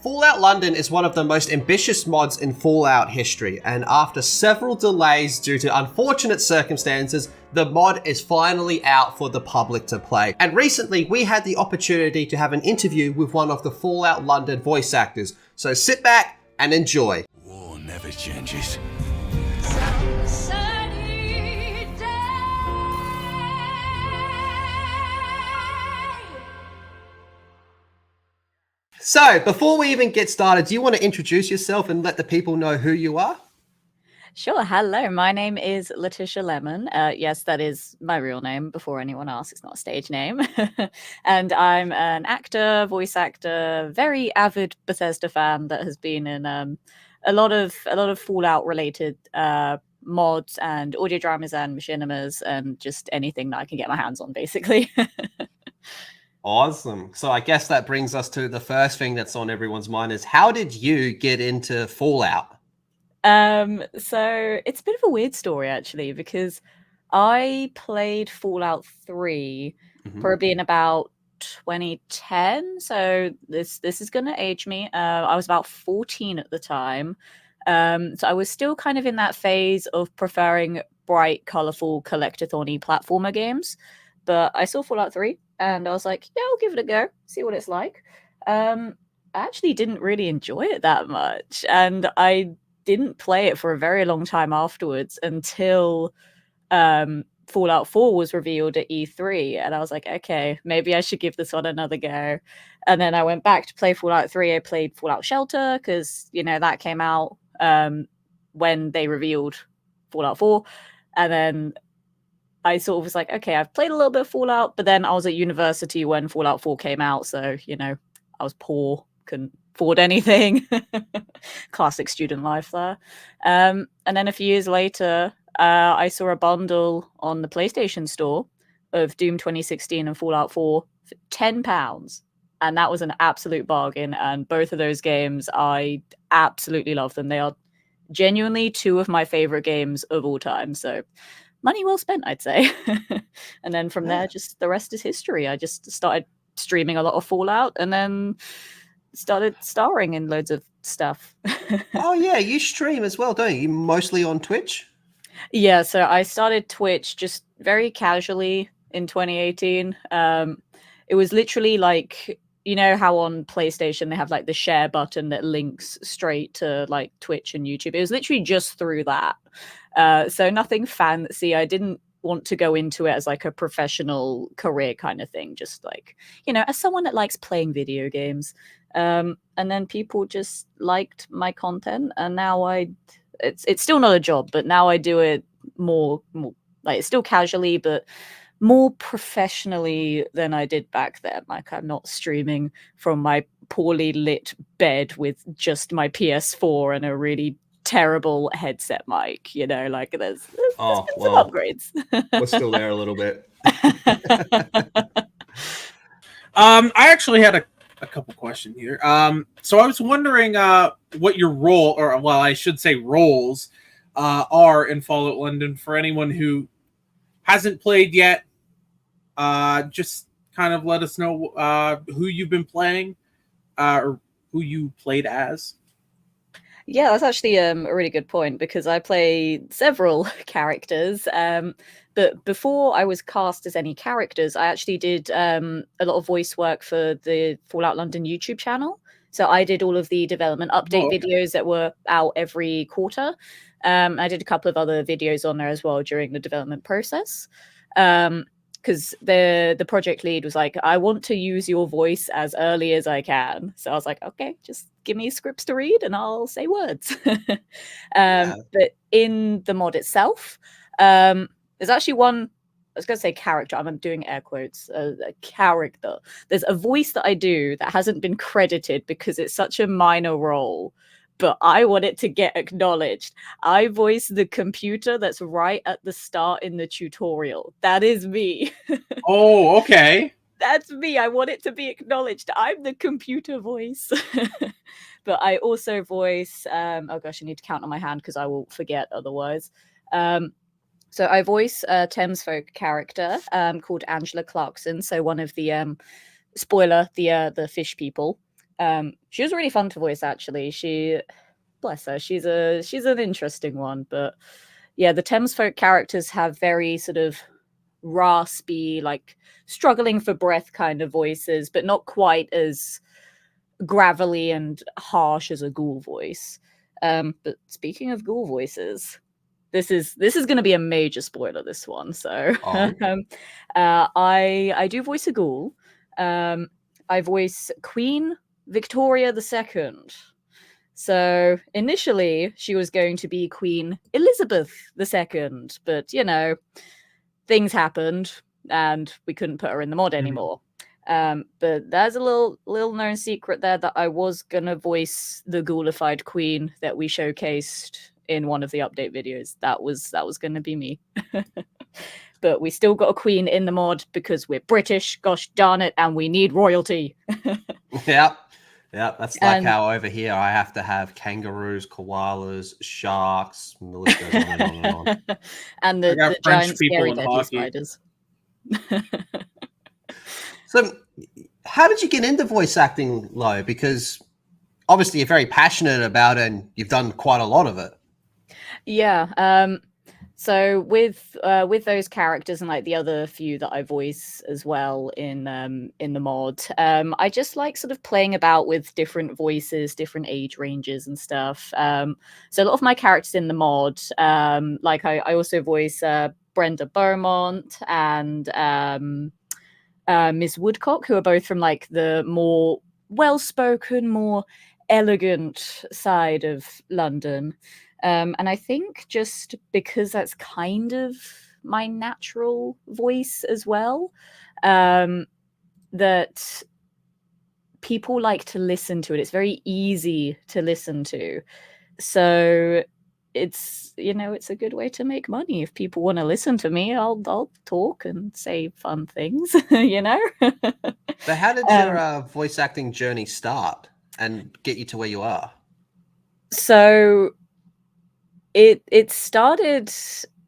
Fallout London is one of the most ambitious mods in Fallout history, and after several delays due to unfortunate circumstances, the mod is finally out for the public to play. And recently, we had the opportunity to have an interview with one of the Fallout London voice actors, so sit back and enjoy. War never changes. So, before we even get started, do you want to introduce yourself and let the people know who you are? Sure. Hello, my name is Letitia Lemon. Yes, that is my real name before anyone asks. It's not a stage name. And I'm an actor, voice actor, very avid Bethesda fan that has been in a lot of Fallout related mods and audio dramas and machinimas and just anything that I can get my hands on, basically. Awesome. So I guess that brings us to the first thing that's on everyone's mind is how did you get into Fallout? So it's a bit of a weird story actually, because I played Fallout 3 probably in about 2010. So this is gonna age me. I was about 14 at the time. So I was still kind of in that phase of preferring bright, colorful, collectathon-y platformer games. But I saw Fallout 3 and I was like, yeah, I'll give it a go, see what it's like. I actually didn't really enjoy it that much. And I didn't play it for a very long time afterwards until Fallout 4 was revealed at E3. And I was like, okay, maybe I should give this one another go. And then I went back to play Fallout 3. I played Fallout Shelter because, you know, that came out when they revealed Fallout 4. And then I sort of was like, okay, I've played a little bit of Fallout, but then I was at university when Fallout 4 came out. So, you know, I was poor, couldn't afford anything. Classic student life there. And then a few years later, I saw a bundle on the PlayStation Store of Doom 2016 and Fallout 4 for £10. And that was an absolute bargain. And both of those games, I absolutely love them. They are genuinely two of my favorite games of all time. So money well spent, I'd say. And then from there, just the rest is history. I just started streaming a lot of Fallout and then started starring in loads of stuff. Oh yeah, you stream as well, don't you? Mostly on Twitch? Yeah, so I started Twitch just very casually in 2018. It was literally like, you know how on PlayStation they have like the share button that links straight to like Twitch and YouTube. It was literally just through that. So nothing fancy. I didn't want to go into it as like a professional career kind of thing. Just like, you know, as someone that likes playing video games. And then people just liked my content, and now it's still not a job, but now I do it more like it's still casually, but more professionally than I did back then. Like I'm not streaming from my poorly lit bed with just my PS4 and a really terrible headset mic, you know, like there's been some upgrades. We're still there a little bit. I actually had a couple questions here. So I was wondering what your role, or well, I should say roles, are in Fallout London for anyone who hasn't played yet. Just kind of let us know who you've been playing, or who you played as. Yeah, that's actually a really good point because I play several characters. But before I was cast as any characters, I actually did a lot of voice work for the Fallout London YouTube channel. So I did all of the development update videos that were out every quarter. I did a couple of other videos on there as well during the development process. Because the project lead was like, I want to use your voice as early as I can. So I was like, okay, just give me scripts to read and I'll say words. But in the mod itself, there's actually one, I was going to say character, I'm doing air quotes, a character. There's a voice that I do that hasn't been credited because it's such a minor role, but I want it to get acknowledged. I voice the computer that's right at the start in the tutorial. That is me. Oh, okay. That's me. I want it to be acknowledged. I'm the computer voice. But I also voice, oh gosh, I need to count on my hand because I will forget otherwise. So I voice a Thames Folk character called Angela Clarkson. So one of the, spoiler, the fish people. She was really fun to voice, actually. Bless her, she's an interesting one. But yeah, the Thames folk characters have very sort of raspy, like struggling for breath kind of voices, but not quite as gravelly and harsh as a ghoul voice. But speaking of ghoul voices, this is going to be a major spoiler, this one. So Oh. I do voice a ghoul. I voice Queen Victoria II. So initially she was going to be Queen Elizabeth II, but things happened and we couldn't put her in the mod anymore. But there's a little known secret there that I was gonna voice the ghoulified queen that we showcased in one of the update videos. That was gonna be me. But we still got a queen in the mod because we're British, gosh darn it, and we need royalty. Yep. That's like And- how over here I have to have kangaroos, koalas, sharks, and the list goes on and on and on. and I got the French giant people scary in deadly hockey. spiders. So, how did you get into voice acting, Lo? Because obviously you're very passionate about it and you've done quite a lot of it. Yeah. So with those characters and like the other few that I voice as well in the mod, I just like sort of playing about with different voices, different age ranges and stuff. So a lot of my characters in the mod, like I also voice Brenda Beaumont and Miss Woodcock, who are both from like the more well-spoken, more elegant side of London. And I think just because that's kind of my natural voice as well, that people like to listen to it. It's very easy to listen to. So it's it's a good way to make money. If people want to listen to me, I'll talk and say fun things. So, how did your voice acting journey start and get you to where you are? So it started.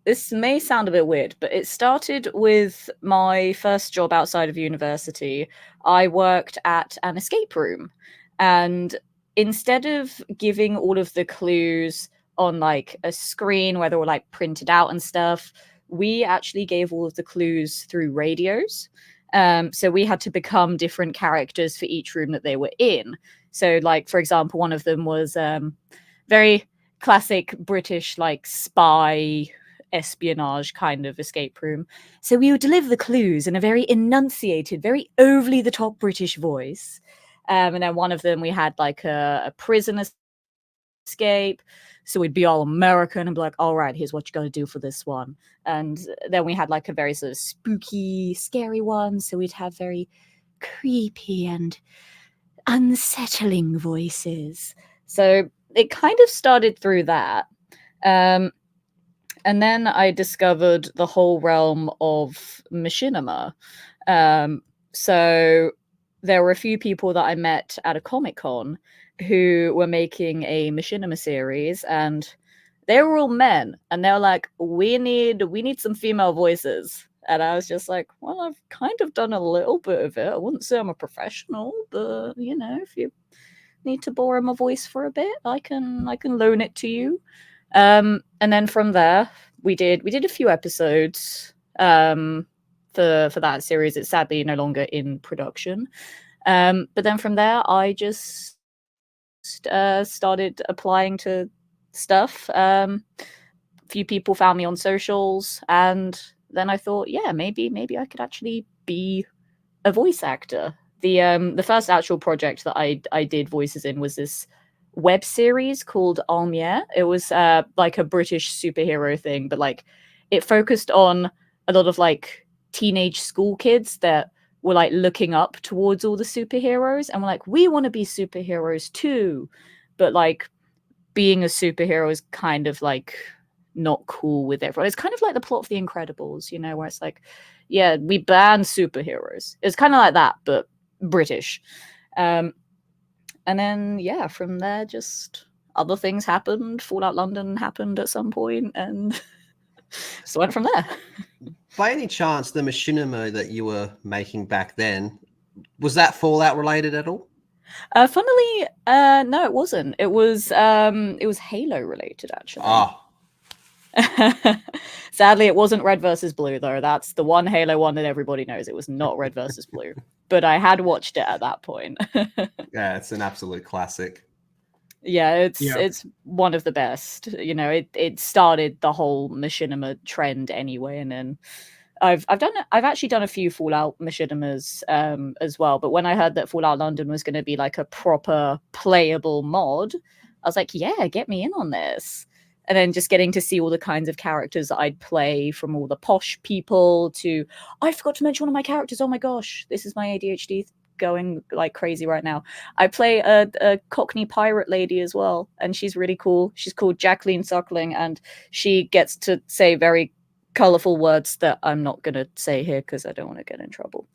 This may sound a bit weird, but it started with my first job outside of university. I worked at an escape room, and instead of giving all of the clues on like a screen where they were like printed out and stuff, we actually gave all of the clues through radios. So we had to become different characters for each room that they were in. So, like, for example, one of them was very classic British, like, spy espionage kind of escape room. So we would deliver the clues in a very enunciated, very overly the top British voice. And then one of them, we had like a prison escape. So we'd be all American and be like, all right, here's what you got to do for this one. And then we had like a very sort of spooky, scary one. So we'd have very creepy and unsettling voices. So it kind of started through that. And then I discovered the whole realm of Machinima. So there were a few people that I met at a Comic-Con who were making a Machinima series, and they were all men, and they were like, we need some female voices. And I was just like, well, I've kind of done a little bit of it. I wouldn't say I'm a professional, but if you need to borrow my voice for a bit, I can loan it to you. And then from there, we did a few episodes for that series. It's sadly no longer in production. But then from there, I just started applying to stuff. A few people found me on socials, and then I thought, yeah, maybe I could actually be a voice actor. The first actual project that I did voices in was this web series called Almiere. It was like a British superhero thing, but like it focused on a lot of like teenage school kids that were like looking up towards all the superheroes and were like, we want to be superheroes too. But like being a superhero is kind of like not cool with everyone. It's kind of like the plot of The Incredibles, where it's like, yeah, we ban superheroes. It's kind of like that, but British. And then, yeah, from there, just other things happened. Fallout London happened at some point, and so went from there. By any chance, the machinima that you were making back then, was that Fallout related at all? Funnily, no, it wasn't. It was Halo related, actually. Ah, Sadly, it wasn't Red versus Blue, though. That's the one Halo one that everybody knows. It was not Red versus Blue, but I had watched it at that point. yeah, it's an absolute classic. Yeah, Yeah. it's one of the best. You know, it started the whole machinima trend anyway, and then I've actually done a few Fallout machinimas as well. But when I heard that Fallout London was going to be like a proper playable mod, I was like, yeah, get me in on this. And then just getting to see all the kinds of characters that I'd play, from all the posh people to, I forgot to mention one of my characters. Oh my gosh, this is my ADHD going like crazy right now. I play a Cockney pirate lady as well, and she's really cool. She's called Jacqueline Suckling, and she gets to say very colorful words that I'm not going to say here because I don't want to get in trouble.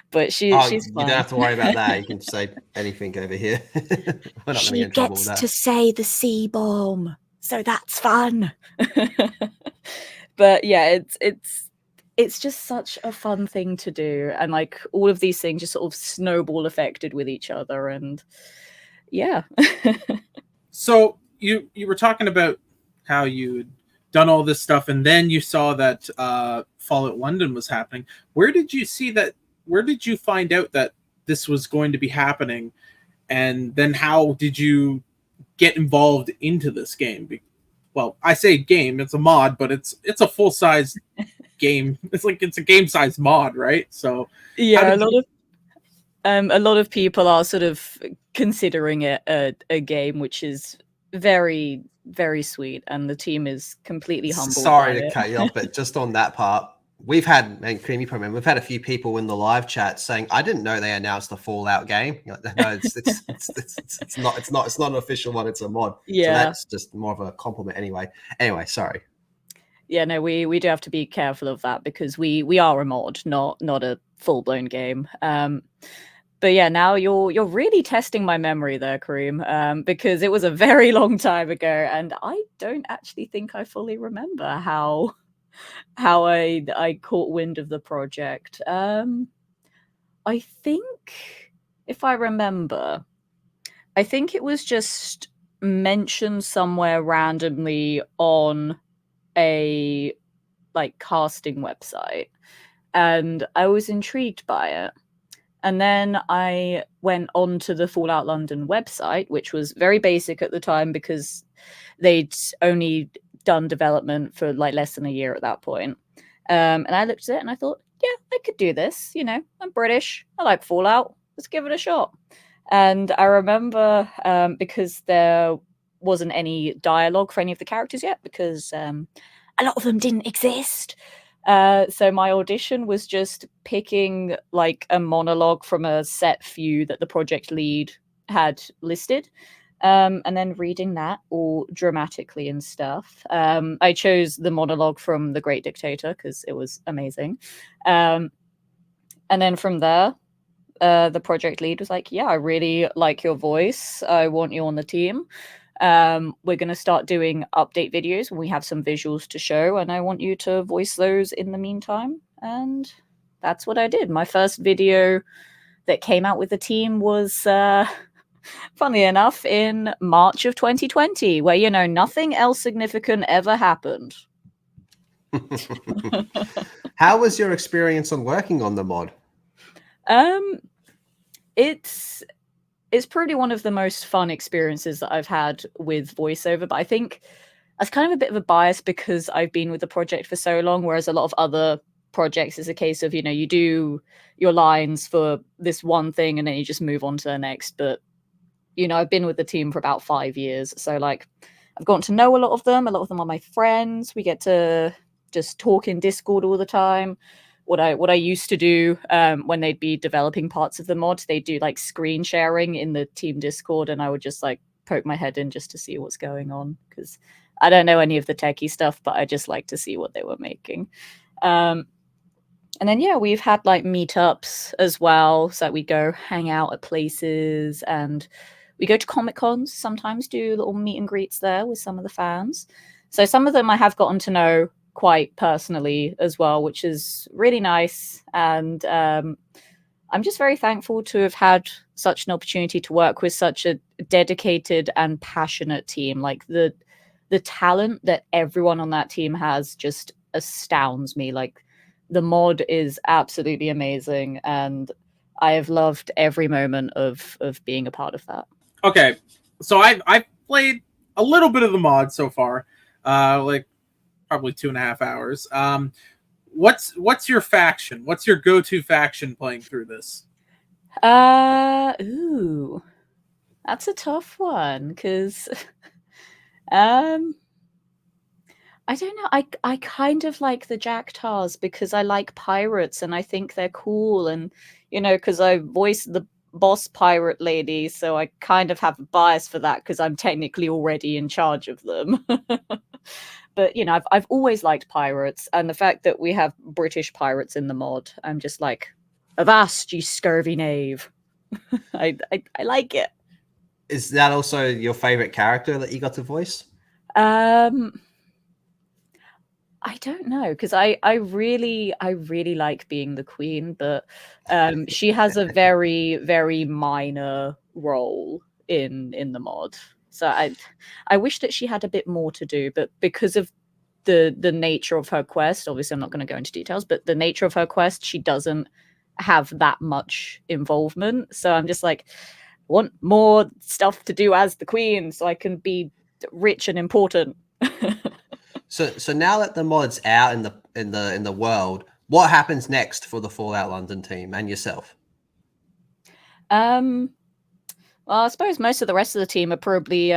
But she's You fun. don't have to worry about that. You can say anything over here. We're not going to get in trouble with that. To say the C bomb, so that's fun. But yeah, it's just such a fun thing to do, and like all of these things just sort of snowball affected with each other, and yeah. So you were talking about how you'd done all this stuff, and then you saw that Fallout London was happening. Where did you see that? Where did you find out that this was going to be happening? And then how did you get involved into this game? Well, I say game, it's a mod, but it's a full size game. It's a game size mod, right? So yeah, a lot of people are sort of considering it a game, which is very, very sweet, and the team is completely humbled. Sorry by to it. cut you off, but just on that part, we've had, and Creamy Program, we've had a few people in the live chat saying, "I didn't know they announced the Fallout game." You're like, no, it's not an official one. It's a mod. Yeah. So that's just more of a compliment, anyway. Anyway, sorry. Yeah, no, we do have to be careful of that because we are a mod, not a full blown game. But yeah, now you're really testing my memory there, Kareem, because it was a very long time ago, and I don't actually think I fully remember how I caught wind of the project. I think, if I remember, I think it was just mentioned somewhere randomly on a like casting website, and I was intrigued by it. And then I went on to the Fallout London website, which was very basic at the time because they'd only done development for like less than a year at that point. And I looked at it and I thought, yeah, I could do this. You know, I'm British. I like Fallout. Let's give it a shot. And I remember because there wasn't any dialogue for any of the characters yet because a lot of them didn't exist. So my audition was just picking like a monologue from a set few that the project lead had listed, and then reading that all dramatically and stuff. I chose the monologue from The Great Dictator because it was amazing. And then from there, the project lead was like, yeah, I really like your voice. I want you on the team. We're going to start doing update videos when we have some visuals to show, and I want you to voice those in the meantime. And that's what I did. My first video that came out with the team was, funnily enough, in March of 2020, where, you know, nothing else significant ever happened. How was your experience on working on the mod? It's probably one of the most fun experiences that I've had with voiceover, but I think that's kind of a bit of a bias because I've been with the project for so long, whereas a lot of other projects is a case of, you know, you do your lines for this one thing and then you just move on to the next. But, you know, I've been with the team for about 5 years. So like I've gotten to know a lot of them. A lot of them are my friends. We get to just talk in Discord all the time. What I used to do when they'd be developing parts of the mod, they do like screen sharing in the team Discord, and I would just like poke my head in just to see what's going on because I don't know any of the techie stuff, but I just like to see what they were making. And then yeah, we've had like meetups as well, so we go hang out at places, and we go to Comic Cons sometimes, do little meet and greets there with some of the fans. So some of them I have gotten to know quite personally as well, which is really nice. And I'm just very thankful to have had such an opportunity to work with such a dedicated and passionate team. Like the talent that everyone on that team has just astounds me. Like the mod is absolutely amazing, and I have loved every moment of being a part of that. Okay, so I've played a little bit of the mod so far, like probably 2.5 hours. What's your faction? What's your go-to faction playing through this? Ooh, that's a tough one because, um, I don't know. I kind of like the Jacktars because I like pirates and I think they're cool, and because I voiced the boss pirate lady, so I kind of have a bias for that because I'm technically already in charge of them. But I've always liked pirates, and the fact that we have British pirates in the mod, I'm just like, avast, you scurvy knave. I like it. Is that also your favorite character that you got to voice? Um, I don't know because I really like being the queen, but she has a very very minor role in the mod. So I wish that she had a bit more to do, but because of the nature of her quest, obviously I'm not going to go into details, but the nature of her quest, she doesn't have that much involvement. So I'm just like, want more stuff to do as the queen so I can be rich and important. So now that the mod's out in the world, what happens next for the Fallout London team and yourself? Um, well, I suppose most of the rest of the team are probably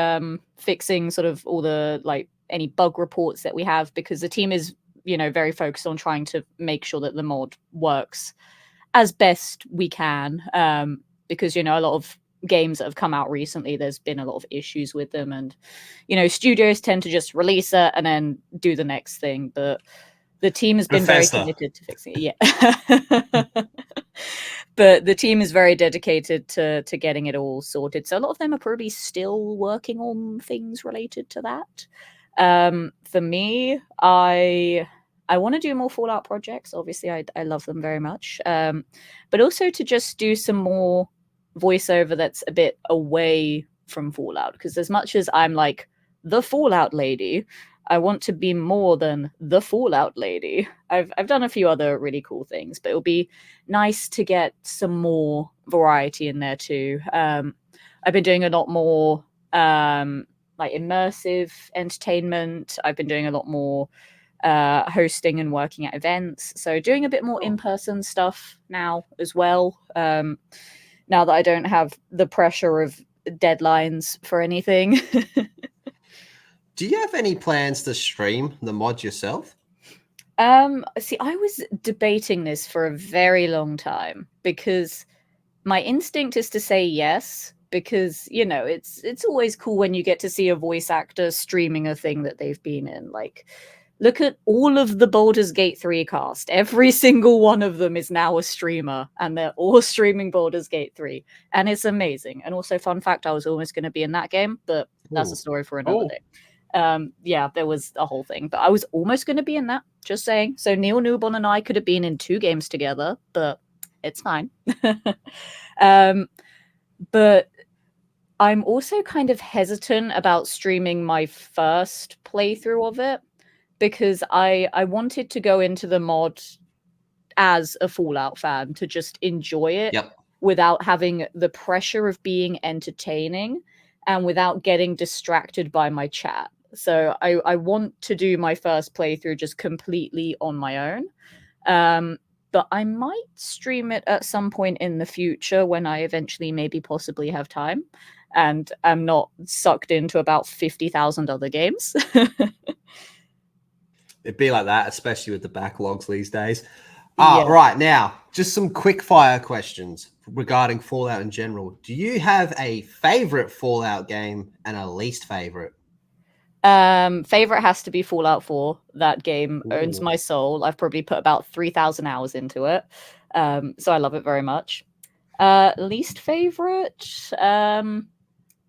fixing sort of all the like any bug reports that we have because the team is very focused on trying to make sure that the mod works as best we can. Because a lot of games that have come out recently, there's been a lot of issues with them, and studios tend to just release it and then do the next thing. But the team has been very Bethesda. committed to fixing it. Yeah. But the team is very dedicated to getting it all sorted. So a lot of them are probably still working on things related to that. For me, I want to do more Fallout projects. Obviously, I love them very much. But also to just do some more voiceover that's a bit away from Fallout. Because as much as I'm like the Fallout lady, I want to be more than the Fallout lady. I've done a few other really cool things, but it'll be nice to get some more variety in there too. I've been doing a lot more like immersive entertainment. I've been doing a lot more hosting and working at events. So doing a bit more in-person stuff now as well. Now that I don't have the pressure of deadlines for anything. Do you have any plans to stream the mod yourself? See, I was debating this for a very long time because my instinct is to say yes because it's always cool when you get to see a voice actor streaming a thing that they've been in. Like, look at all of the Baldur's Gate 3 cast. Every single one of them is now a streamer, and they're all streaming Baldur's Gate 3, and it's amazing. And also, fun fact, I was almost going to be in that game, but that's a story for another day. Yeah, there was a whole thing, but I was almost going to be in that, just saying. So Neil Newborn and I could have been in 2 games together, but it's fine. But I'm also kind of hesitant about streaming my first playthrough of it because I wanted to go into the mod as a Fallout fan to just enjoy it without having the pressure of being entertaining and without getting distracted by my chat. So I want to do my first playthrough just completely on my own. But I might stream it at some point in the future when I eventually maybe possibly have time and I'm not sucked into about 50,000 other games. It'd be like that, especially with the backlogs these days. Yeah. Right, now, just some quick fire questions regarding Fallout in general. Do you have a favorite Fallout game and a least favorite? Favorite has to be Fallout 4. That game owns Ooh. my soul. I've probably put about 3,000 hours into it. So I love it very much. Least favorite,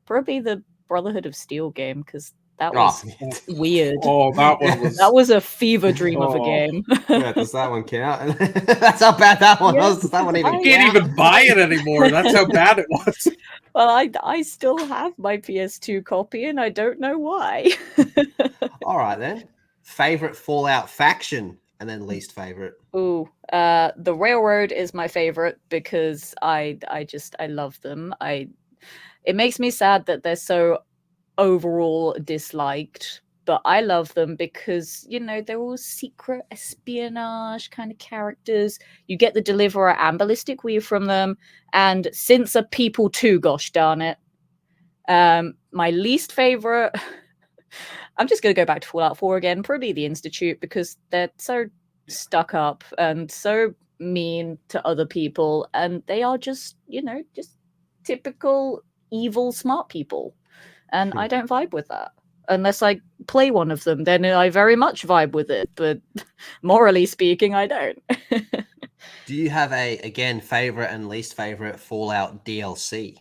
probably the Brotherhood of Steel game because That Oh, was weird. Oh, that one was. That was a fever dream of a Oh. game. yeah, does that one count? That's how bad that one Yeah, was. Does that one even I- You can't count? even buy it anymore. That's how bad it was. Well, I still have my PS2 copy, and I don't know why. All right then. Favorite Fallout faction, and then least favorite. Ooh, the Railroad is my favorite because I love them. It makes me sad that they're so overall disliked, but I love them because, you know, they're all secret espionage kind of characters. You get the Deliverer and Ballistic Weave from them, and Synths are people too, gosh darn it. My least favorite, I'm just going to go back to Fallout 4 again, probably the Institute, because they're so stuck up and so mean to other people, and they are just, you know, just typical evil smart people. And I don't vibe with that. Unless I play one of them, then I very much vibe with it. But morally speaking, I don't. Do you have a, again, favorite and least favorite Fallout DLC?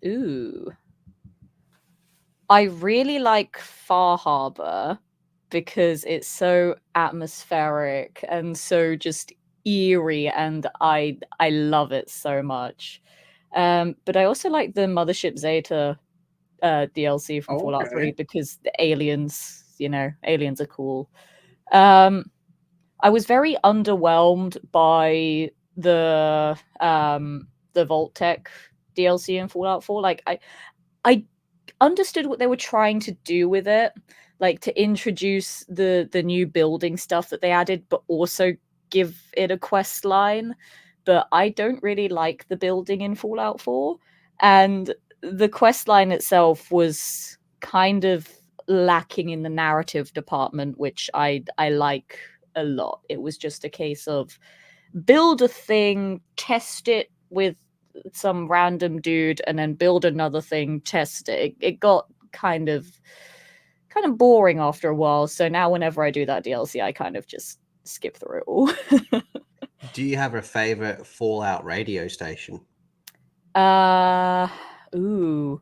Ooh. I really like Far Harbor because it's so atmospheric and so just eerie, and I love it so much. But I also like the Mothership Zeta DLC from Fallout 3 Okay. because the aliens, you know, aliens are cool. I was very underwhelmed by the Vault-Tec DLC in Fallout 4. Like I understood what they were trying to do with it, like to introduce the new building stuff that they added, but also give it a quest line. But I don't really like the building in Fallout 4, and the quest line itself was kind of lacking in the narrative department, which I like a lot. It was just a case of build a thing, test it with some random dude, and then build another thing, test it. It got kind of boring after a while. So now whenever I do that DLC, I kind of just skip through it all. Do you have a favorite Fallout radio station? Ooh.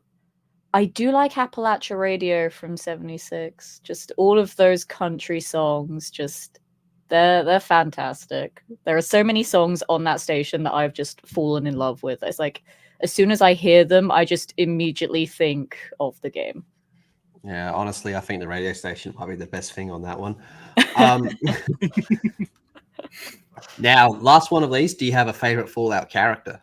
I do like Appalachia Radio from 76. Just all of those country songs, just they're fantastic. There are so many songs on that station that I've just fallen in love with. It's like as soon as I hear them, I just immediately think of the game. Yeah, honestly, I think the radio station might be the best thing on that one. Now, last one of these. Do you have a favorite Fallout character?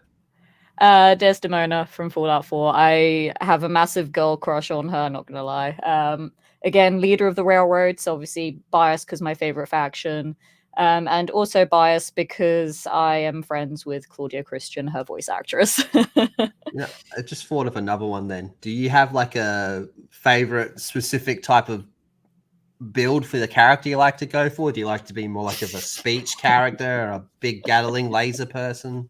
Desdemona from Fallout 4. I have a massive girl crush on her, not gonna lie. Again, leader of the railroads, obviously biased because my favorite faction. And also biased because I am friends with Claudia Christian, her voice actress. Yeah, I just thought of another one then. Do you have like a favorite specific type of build for the character you like to go for? Do you like to be more like of a speech character or a big Gatling laser person?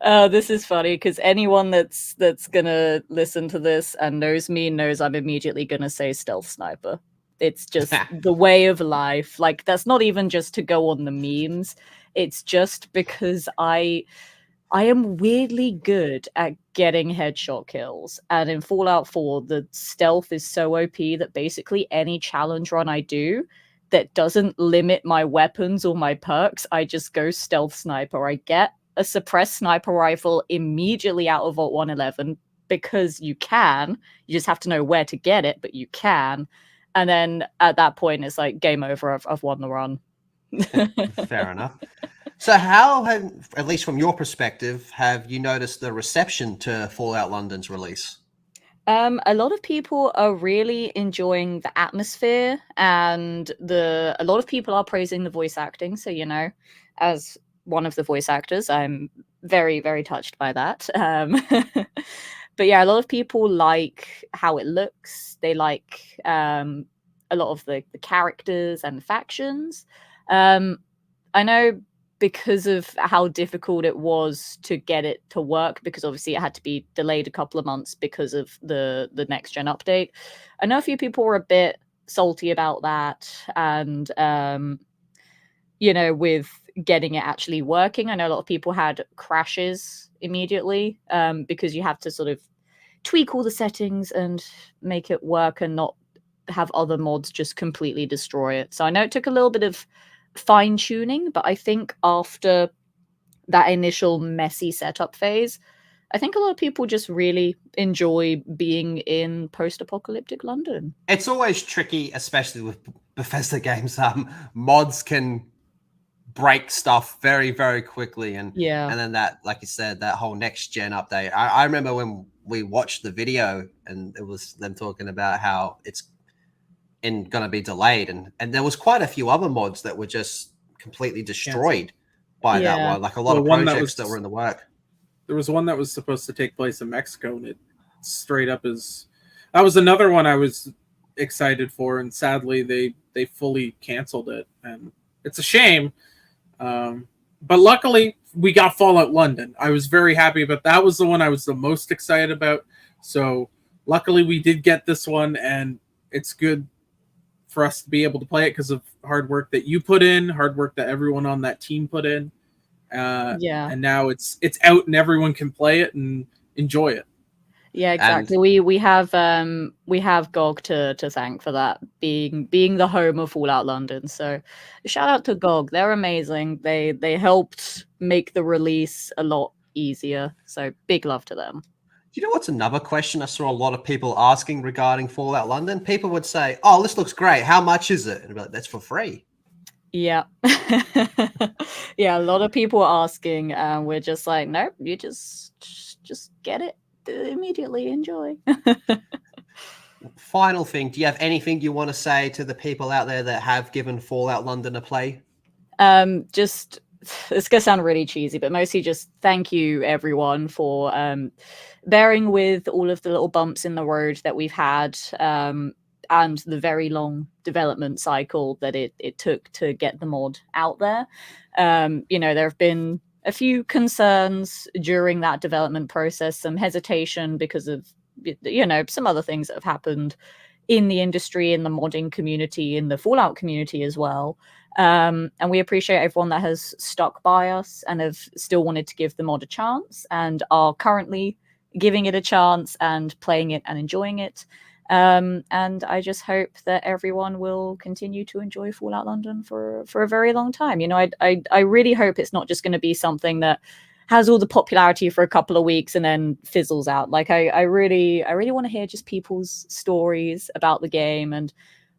This is funny because anyone that's gonna listen to this and knows me knows I'm immediately gonna say stealth sniper. It's just the way of life. Like that's not even just to go on the memes. It's just because I am weirdly good at getting headshot kills. And in Fallout 4, the stealth is so OP that basically any challenge run I do that doesn't limit my weapons or my perks, I just go stealth sniper. I get a suppressed sniper rifle immediately out of Vault 111 because you can. You just have to know where to get it, but you can. And then at that point, it's like game over. I've won the run. Fair enough. So how have, at least from your perspective, have you noticed the reception to Fallout London's release? A lot of people are really enjoying the atmosphere, and a lot of people are praising the voice acting. So, you know, as one of the voice actors, I'm very, very touched by that. But yeah, a lot of people like how it looks. They like a lot of the characters and factions. I know because of how difficult it was to get it to work, because obviously it had to be delayed a couple of months because of the next gen update. I know a few people were a bit salty about that, and you know, with getting it actually working, I know a lot of people had crashes immediately because you have to sort of tweak all the settings and make it work and not have other mods just completely destroy it. So I know it took a little bit of fine tuning, but I think after that initial messy setup phase, I think a lot of people just really enjoy being in post-apocalyptic London. It's always tricky, especially with Bethesda games. Mods can break stuff very, very quickly, and then that, like you said, that whole next gen update. I remember when we watched the video, and it was them talking about how it's going to be delayed, and there was quite a few other mods that were just completely destroyed by that one. Like a lot of projects that were in the work. There was one that was supposed to take place in Mexico, and it straight up is. That was another one I was excited for, and sadly they fully canceled it, and it's a shame. But luckily we got Fallout London. I was very happy about that. Was the one I was the most excited about. So luckily we did get this one, and it's good for us to be able to play it because of hard work that you put in, hard work that everyone on that team put in. And now it's out and everyone can play it and enjoy it. Yeah, exactly. And we have GOG to thank for that, being the home of Fallout London. So shout out to GOG. They're amazing. They helped make the release a lot easier. So big love to them. You know what's another question I saw a lot of people asking regarding Fallout London? People would say, "Oh, this looks great. How much is it?" And I'd be like, "That's for free." Yeah. Yeah, a lot of people are asking, and we're just like, nope, you just get it immediately. Enjoy. Final thing, do you have anything you want to say to the people out there that have given Fallout London a play? Just, it's gonna sound really cheesy, but mostly just thank you everyone for bearing with all of the little bumps in the road that we've had, and the very long development cycle that it took to get the mod out there. There have been a few concerns during that development process, some hesitation because of, some other things that have happened in the industry, in the modding community, in the Fallout community as well. And we appreciate everyone that has stuck by us and have still wanted to give the mod a chance and are currently giving it a chance and playing it and enjoying it. And I just hope that everyone will continue to enjoy Fallout London for a very long time. I really hope it's not just going to be something that has all the popularity for a couple of weeks and then fizzles out. Like I really want to hear just people's stories about the game. And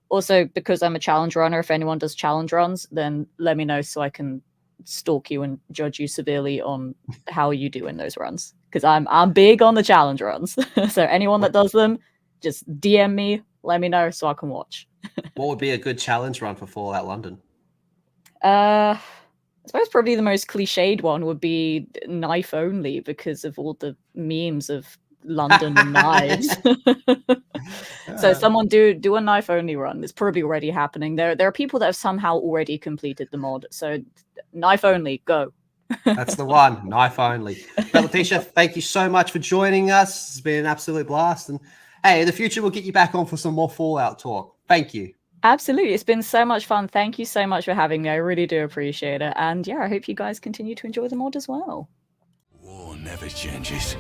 also, because I'm a challenge runner, if anyone does challenge runs, then let me know so I can stalk you and judge you severely on how you do in those runs. Because I'm big on the challenge runs. So anyone that does them, just DM me, let me know so I can watch. What would be a good challenge run for Fallout London? I suppose probably the most cliched one would be knife only because of all the memes of London and knives. So someone do a knife only run. It's probably already happening. There are people that have somehow already completed the mod. So knife only, go. That's the one, knife only. But Letitia, thank you so much for joining us. It's been an absolute blast. And hey, in the future, we'll get you back on for some more Fallout talk. Thank you. Absolutely. It's been so much fun. Thank you so much for having me. I really do appreciate it. And yeah, I hope you guys continue to enjoy the mod as well. War never changes.